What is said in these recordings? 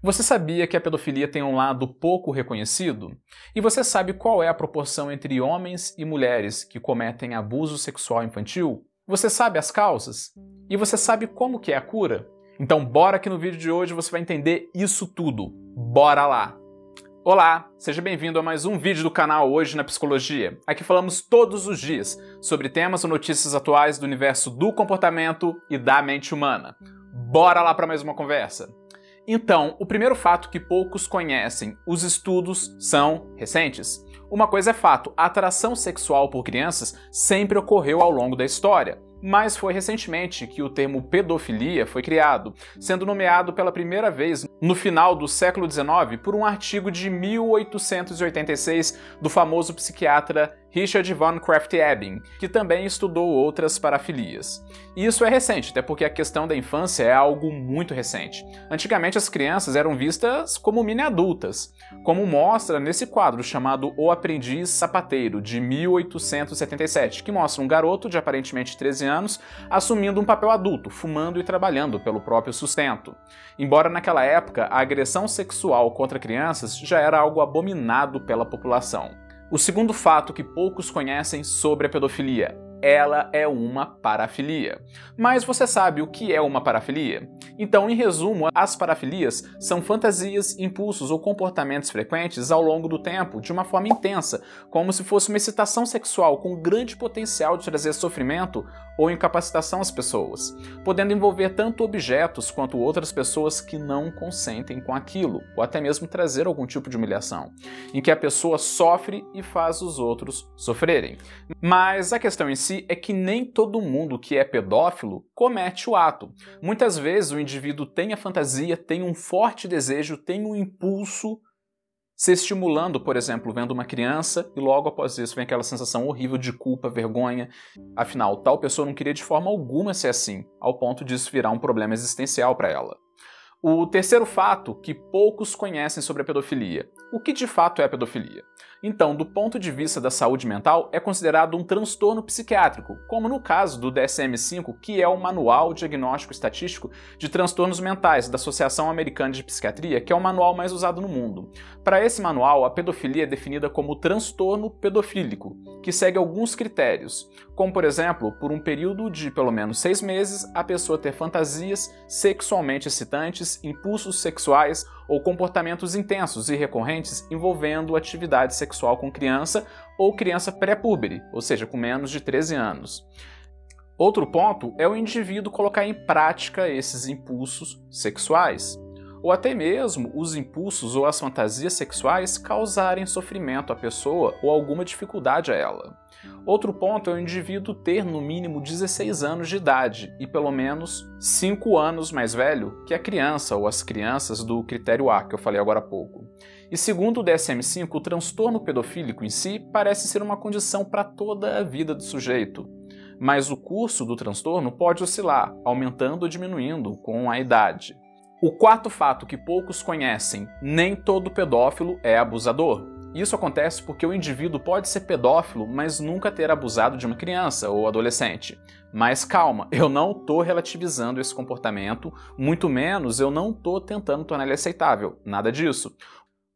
Você sabia que a pedofilia tem um lado pouco reconhecido? E você sabe qual é a proporção entre homens e mulheres que cometem abuso sexual infantil? Você sabe as causas? E você sabe como que é a cura? Então bora que no vídeo de hoje você vai entender isso tudo. Bora lá! Olá, seja bem-vindo a mais um vídeo do canal Hoje na Psicologia. Aqui falamos todos os dias sobre temas ou notícias atuais do universo do comportamento e da mente humana. Bora lá para mais uma conversa! Então, o primeiro fato que poucos conhecem, os estudos são recentes. Uma coisa é fato, a atração sexual por crianças sempre ocorreu ao longo da história, mas foi recentemente que o termo pedofilia foi criado, sendo nomeado pela primeira vez no final do século XIX por um artigo de 1886 do famoso psiquiatra Richard von Krafft-Ebing, que também estudou outras parafilias. E isso é recente, até porque a questão da infância é algo muito recente. Antigamente as crianças eram vistas como mini-adultas, como mostra nesse quadro chamado O Aprendiz Sapateiro, de 1877, que mostra um garoto de aparentemente 13 anos assumindo um papel adulto, fumando e trabalhando pelo próprio sustento. Embora naquela época a agressão sexual contra crianças já era algo abominado pela população. O segundo fato que poucos conhecem sobre a pedofilia: ela é uma parafilia. Mas você sabe o que é uma parafilia? Então, em resumo, as parafilias são fantasias, impulsos ou comportamentos frequentes ao longo do tempo, de uma forma intensa, como se fosse uma excitação sexual com grande potencial de trazer sofrimento ou incapacitação às pessoas, podendo envolver tanto objetos quanto outras pessoas que não consentem com aquilo, ou até mesmo trazer algum tipo de humilhação, em que a pessoa sofre e faz os outros sofrerem. Mas a questão em si é que nem todo mundo que é pedófilo comete o ato. Muitas vezes o indivíduo tem a fantasia, tem um forte desejo, tem um impulso se estimulando, por exemplo, vendo uma criança e logo após isso vem aquela sensação horrível de culpa, vergonha. Afinal, tal pessoa não queria de forma alguma ser assim, ao ponto disso virar um problema existencial para ela. O terceiro fato que poucos conhecem sobre a pedofilia: o que de fato é a pedofilia? Então, do ponto de vista da saúde mental, é considerado um transtorno psiquiátrico, como no caso do DSM-5, que é o Manual Diagnóstico Estatístico de Transtornos Mentais da Associação Americana de Psiquiatria, que é o manual mais usado no mundo. Para esse manual, a pedofilia é definida como transtorno pedofílico, que segue alguns critérios, como, por exemplo, por um período de pelo menos 6 meses, a pessoa ter fantasias sexualmente excitantes, impulsos sexuais ou comportamentos intensos e recorrentes envolvendo atividade sexual com criança ou criança pré-púbere, ou seja, com menos de 13 anos. Outro ponto é o indivíduo colocar em prática esses impulsos sexuais, ou até mesmo os impulsos ou as fantasias sexuais causarem sofrimento à pessoa ou alguma dificuldade a ela. Outro ponto é o indivíduo ter no mínimo 16 anos de idade e pelo menos 5 anos mais velho que a criança ou as crianças do critério A, que eu falei agora há pouco. E segundo o DSM-5, o transtorno pedofílico em si parece ser uma condição para toda a vida do sujeito, mas o curso do transtorno pode oscilar, aumentando ou diminuindo com a idade. O quarto fato que poucos conhecem: nem todo pedófilo é abusador. Isso acontece porque o indivíduo pode ser pedófilo, mas nunca ter abusado de uma criança ou adolescente. Mas calma, eu não estou relativizando esse comportamento, muito menos eu não estou tentando tornar ele aceitável, nada disso.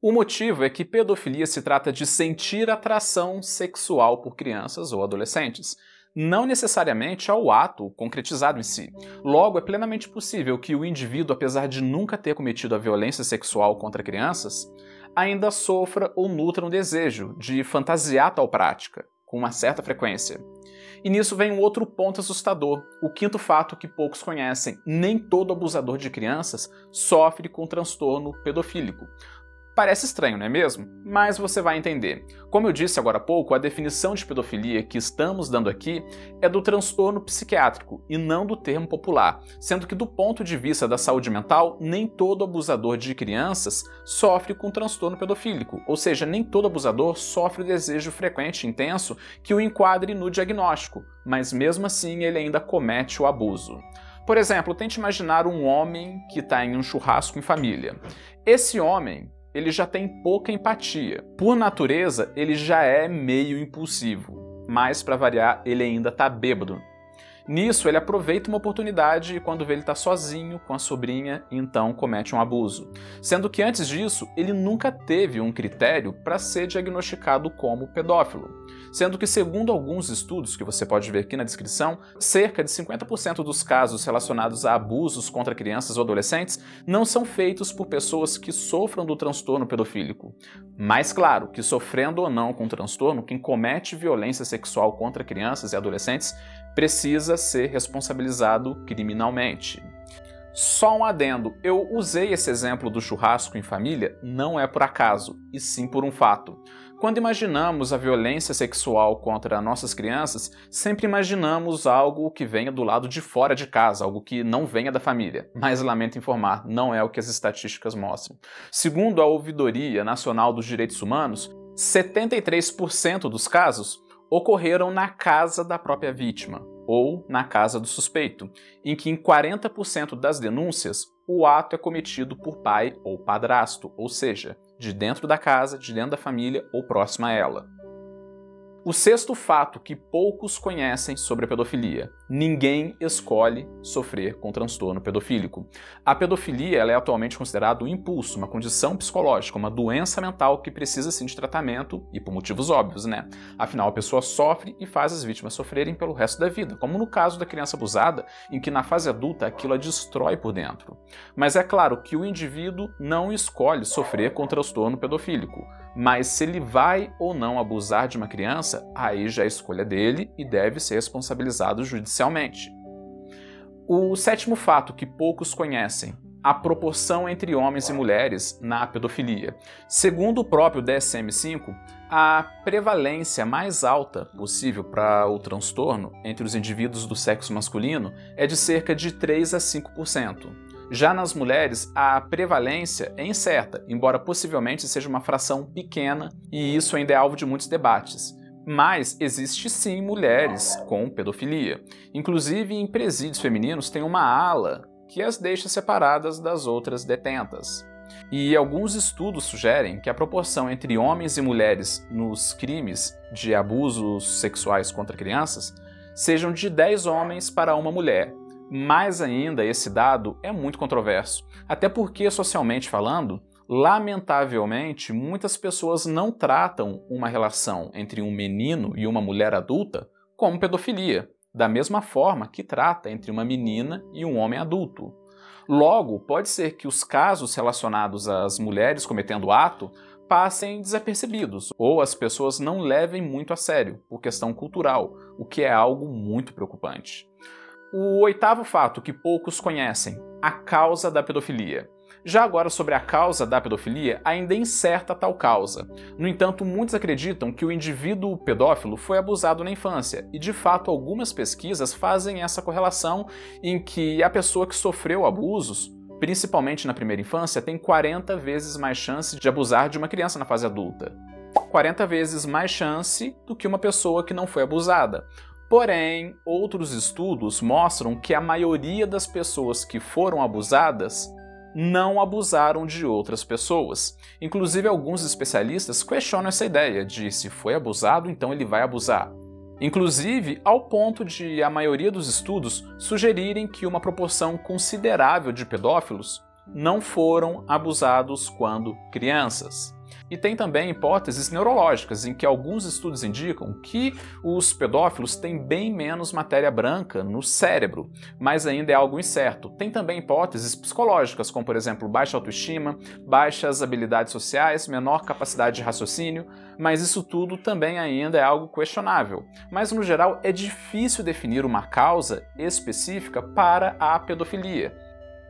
O motivo é que pedofilia se trata de sentir atração sexual por crianças ou adolescentes, não necessariamente ao ato concretizado em si. Logo, é plenamente possível que o indivíduo, apesar de nunca ter cometido a violência sexual contra crianças, ainda sofra ou nutra um desejo de fantasiar tal prática, com uma certa frequência. E nisso vem um outro ponto assustador, o quinto fato que poucos conhecem: nem todo abusador de crianças sofre com transtorno pedofílico. Parece estranho, não é mesmo? Mas você vai entender. Como eu disse agora há pouco, a definição de pedofilia que estamos dando aqui é do transtorno psiquiátrico e não do termo popular, sendo que do ponto de vista da saúde mental, nem todo abusador de crianças sofre com transtorno pedofílico, ou seja, nem todo abusador sofre o desejo frequente e intenso que o enquadre no diagnóstico, mas mesmo assim ele ainda comete o abuso. Por exemplo, tente imaginar um homem que está em um churrasco em família. Esse homem, ele já tem pouca empatia. Por natureza, ele já é meio impulsivo, mas para variar, ele ainda tá bêbado. Nisso, ele aproveita uma oportunidade e quando vê ele está sozinho com a sobrinha, então comete um abuso. Sendo que antes disso, ele nunca teve um critério para ser diagnosticado como pedófilo. Sendo que, segundo alguns estudos que você pode ver aqui na descrição, cerca de 50% dos casos relacionados a abusos contra crianças ou adolescentes não são feitos por pessoas que sofram do transtorno pedofílico. Mas claro, que sofrendo ou não com o transtorno, quem comete violência sexual contra crianças e adolescentes precisa ser responsabilizado criminalmente. Só um adendo, eu usei esse exemplo do churrasco em família não é por acaso, e sim por um fato. Quando imaginamos a violência sexual contra nossas crianças, sempre imaginamos algo que venha do lado de fora de casa, algo que não venha da família. Mas lamento informar, não é o que as estatísticas mostram. Segundo a Ouvidoria Nacional dos Direitos Humanos, 73% dos casos ocorreram na casa da própria vítima, ou na casa do suspeito, em que em 40% das denúncias o ato é cometido por pai ou padrasto, ou seja, de dentro da casa, de dentro da família ou próxima a ela. O sexto fato que poucos conhecem sobre a pedofilia: ninguém escolhe sofrer com transtorno pedofílico. A pedofilia ela é atualmente considerada um impulso, uma condição psicológica, uma doença mental que precisa sim de tratamento e por motivos óbvios, né? Afinal, a pessoa sofre e faz as vítimas sofrerem pelo resto da vida, como no caso da criança abusada, em que na fase adulta aquilo a destrói por dentro. Mas é claro que o indivíduo não escolhe sofrer com transtorno pedofílico, mas se ele vai ou não abusar de uma criança, aí já é escolha dele e deve ser responsabilizado judicialmente. O sétimo fato que poucos conhecem: a proporção entre homens e mulheres na pedofilia. Segundo o próprio DSM-5, a prevalência mais alta possível para o transtorno entre os indivíduos do sexo masculino é de cerca de 3 a 5%. Já nas mulheres, a prevalência é incerta, embora possivelmente seja uma fração pequena, e isso ainda é alvo de muitos debates. Mas existe sim mulheres com pedofilia. Inclusive em presídios femininos tem uma ala que as deixa separadas das outras detentas. E alguns estudos sugerem que a proporção entre homens e mulheres nos crimes de abusos sexuais contra crianças sejam de 10 homens para uma mulher. Mais ainda, esse dado é muito controverso, até porque, socialmente falando, lamentavelmente, muitas pessoas não tratam uma relação entre um menino e uma mulher adulta como pedofilia, da mesma forma que trata entre uma menina e um homem adulto. Logo, pode ser que os casos relacionados às mulheres cometendo o ato passem desapercebidos, ou as pessoas não levem muito a sério, por questão cultural, o que é algo muito preocupante. O oitavo fato que poucos conhecem: a causa da pedofilia. Já agora, sobre a causa da pedofilia, ainda é incerta tal causa. No entanto, muitos acreditam que o indivíduo pedófilo foi abusado na infância, e de fato algumas pesquisas fazem essa correlação em que a pessoa que sofreu abusos, principalmente na primeira infância, tem 40 vezes mais chance de abusar de uma criança na fase adulta. 40 vezes mais chance do que uma pessoa que não foi abusada. Porém, outros estudos mostram que a maioria das pessoas que foram abusadas não abusaram de outras pessoas. Inclusive, alguns especialistas questionam essa ideia de se foi abusado, então ele vai abusar. Inclusive, ao ponto de a maioria dos estudos sugerirem que uma proporção considerável de pedófilos não foram abusados quando crianças. E tem também hipóteses neurológicas, em que alguns estudos indicam que os pedófilos têm bem menos matéria branca no cérebro, mas ainda é algo incerto. Tem também hipóteses psicológicas, como por exemplo baixa autoestima, baixas habilidades sociais, menor capacidade de raciocínio, mas isso tudo também ainda é algo questionável. Mas no geral é difícil definir uma causa específica para a pedofilia.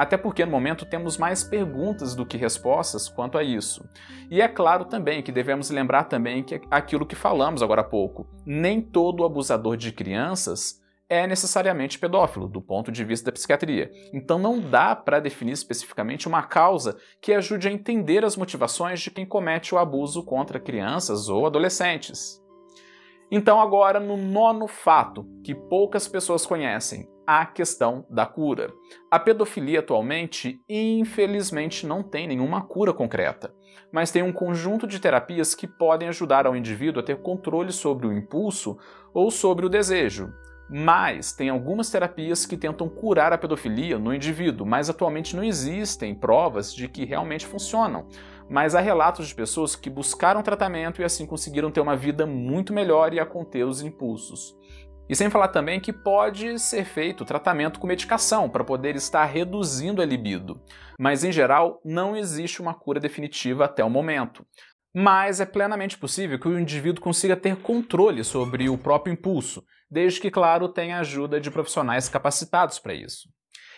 Até porque no momento temos mais perguntas do que respostas quanto a isso. E é claro também que devemos lembrar também que aquilo que falamos agora há pouco, nem todo abusador de crianças é necessariamente pedófilo, do ponto de vista da psiquiatria. Então não dá para definir especificamente uma causa que ajude a entender as motivações de quem comete o abuso contra crianças ou adolescentes. Então agora, no nono fato, que poucas pessoas conhecem, a questão da cura. A pedofilia atualmente, infelizmente, não tem nenhuma cura concreta, mas tem um conjunto de terapias que podem ajudar ao indivíduo a ter controle sobre o impulso ou sobre o desejo. Mas tem algumas terapias que tentam curar a pedofilia no indivíduo, mas atualmente não existem provas de que realmente funcionam. Mas há relatos de pessoas que buscaram tratamento e assim conseguiram ter uma vida muito melhor e a conter os impulsos. E sem falar também que pode ser feito tratamento com medicação para poder estar reduzindo a libido. Mas em geral, não existe uma cura definitiva até o momento. Mas é plenamente possível que o indivíduo consiga ter controle sobre o próprio impulso, desde que, claro, tenha ajuda de profissionais capacitados para isso.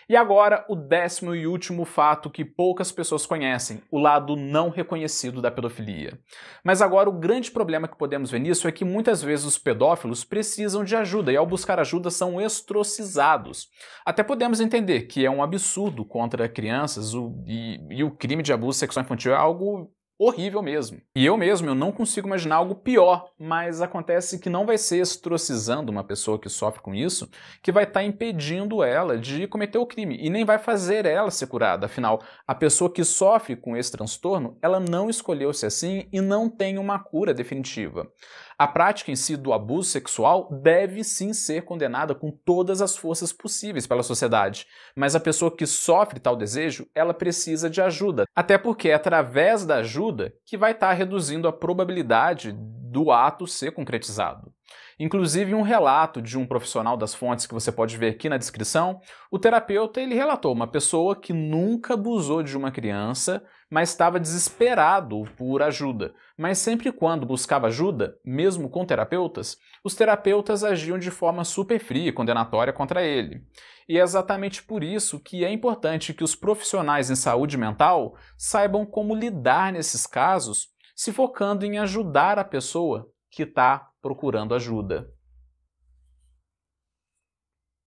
E agora, o 10º e último fato que poucas pessoas conhecem, o lado não reconhecido da pedofilia. Mas agora o grande problema que podemos ver nisso é que muitas vezes os pedófilos precisam de ajuda e ao buscar ajuda são ostracizados. Até podemos entender que é um absurdo contra crianças e o crime de abuso sexual infantil é algo horrível mesmo. E eu não consigo imaginar algo pior, mas acontece que não vai ser ostracizando uma pessoa que sofre com isso que vai estar impedindo ela de cometer o crime e nem vai fazer ela ser curada. Afinal, a pessoa que sofre com esse transtorno, ela não escolheu ser assim e não tem uma cura definitiva. A prática em si do abuso sexual deve sim ser condenada com todas as forças possíveis pela sociedade, mas a pessoa que sofre tal desejo, ela precisa de ajuda, até porque é através da ajuda que vai estar reduzindo a probabilidade do ato ser concretizado. Inclusive, um relato de um profissional das fontes que você pode ver aqui na descrição, o terapeuta ele relatou uma pessoa que nunca abusou de uma criança, mas estava desesperado por ajuda. Mas sempre quando buscava ajuda, mesmo com terapeutas, os terapeutas agiam de forma super fria e condenatória contra ele. E é exatamente por isso que é importante que os profissionais em saúde mental saibam como lidar nesses casos, se focando em ajudar a pessoa que está procurando ajuda.